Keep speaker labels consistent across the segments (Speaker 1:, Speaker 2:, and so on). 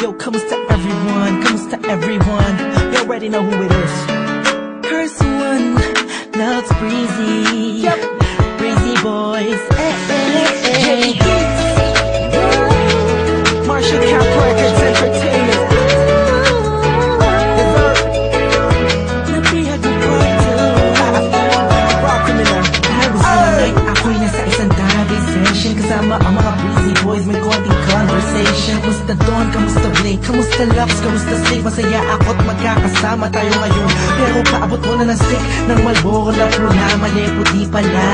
Speaker 1: Yo, kamusta everyone? Kamusta everyone? You already know who it is. Person one loves Breezy. Yep. Breezy boys. J Beats. Marshall Cap Records Entertainment. Napihag ng part 2. Rockin' na. Halos na night ako'y nasa isang therapy session. Kasama ang mga Breezy boys, may konting conversation. Kamusta Don? Kamusta Blake? Kamusta Lux? Kamusta Steve? Masaya ako't magkakasama tayo ngayon. Pero paabot mo na ng stick ng Marlboro na pula. Mali puti pala.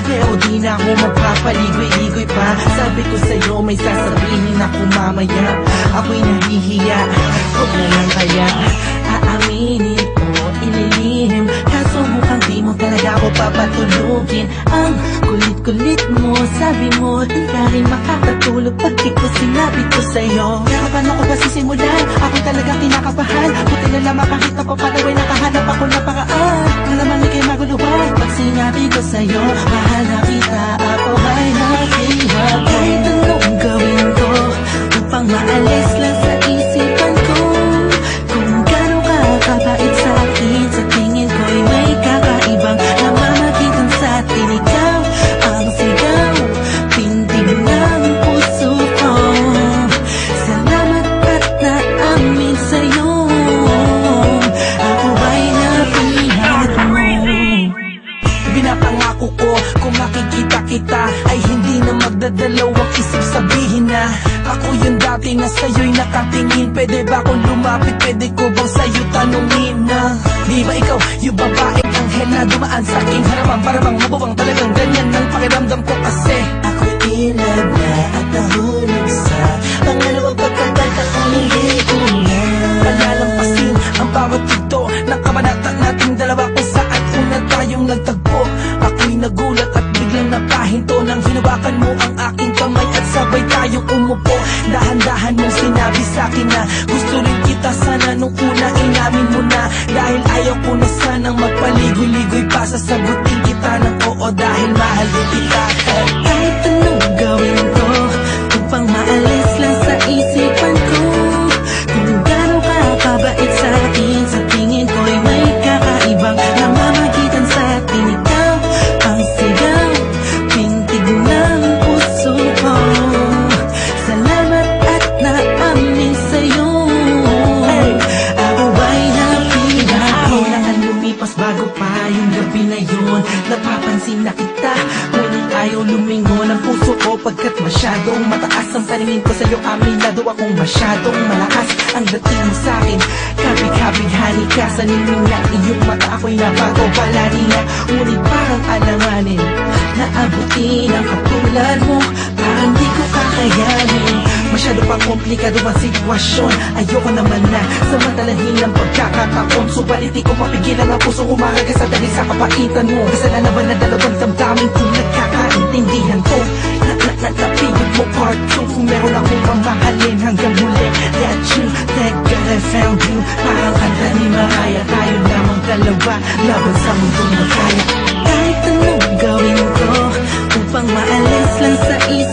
Speaker 1: Pero di na ako magpapaligoy-ligoy pa. Sabi ko sa'yo may sasabihin ako mamaya. Ako'y nahihiya. Huwag na lang kaya aaminin o ililihim. Kaso mukhang di mo talaga ako papatulugin. Ang kulit-kulit mo, sabi mo di ka rin makakatulog pag di ko sinabi ko sa'yo. Kaya paano ko ba sisimulan? Ako talaga kinakabahan. Buti na lang makakita ko pala ay nakahanap ako na paraan. Nalaman ikay maguluhan pag sinabi ko sa'yo mahal na kita, ako ay nakihat. Kahit anong gawin ko upang maalis lang sa isipan ko kung gano'n ka kabait sa akin. Sa tingin ko'y may kakaibang namamagitan sa atin. Ikaw ang sigaw, tindig ng puso ko. Salamat at naamin sa'yo. Ako ay napihat mo. Pinapangako ko kung makikita kita ay hindi na magdadalawang isip sabihin na ako yung dati na sa'yo'y nakatingin. Pwede ba akong lumapit? Pwede ko bang sa'yo tanungin na di ba ikaw yung babaeng anghel na dumaan sa aking harapan? Para bang mababang talagang ganyan ng pakiramdam ko kasi ako'y in love na at nahulog sa pangalawang pagkakanta kong hindi ko na palalampasin ang bawat ito ng kabanata nating dalawa kung saan una tayong nagtagpo. Ako'y nagulat at biglang napahinto nang hinawakan mo ang aking kamay at sabay tayong umupo. Dahan-dahan mong sinabi sa'kin na gusto rin kita sana nung una inamin mo na. Dahil ayaw ko na sanang magpaligoy-ligoy pa, sasagutin kita ng oo dahil mahal din kita. Kahit anong gawin ko upang maalis lang sa isipan ko kung gano'n ka kabait sa akin. Sa tingin ko'y may kakaibang namamagitan sa atin. Ikaw ang sigaw, pintig ng puso ko. Salamat at naamin sa'yo. Ako ay napihat mo. Kailangan lumipas bago pa yung gabi na yun. Napapansin na kita, ngunit ayaw lumingon ang puso ko pagkat masyadong mataas ang paningin ko sa'yo. Aminado akong masyadong malakas ang dating mo sa'kin. Kabig-kabighani ka sa ningning na iyong mata. Ako'y napagobalanin na, ngunit parang alanganin na abutin ang katulad mo. Parang di ko kakayanin. Masyado pang komplikado ang sitwasyon. Ayoko naman na samantalahin ang pagkakataon. Subalit di ko mapigilan ang pusong umaragas sa dahil sa kapaitan mo. Kasalanan ba na dalawang damdamin kung nagkakaintindihan ko? Napiyod mo part 2. Kung meron akong mamahalin hanggang huli, that you, thank God I found you. Parang kanta ni Mariah, tayo lamang dalawa laban sa mundong magkaya. Kahit anong gawin ko upang maalis lang sa isip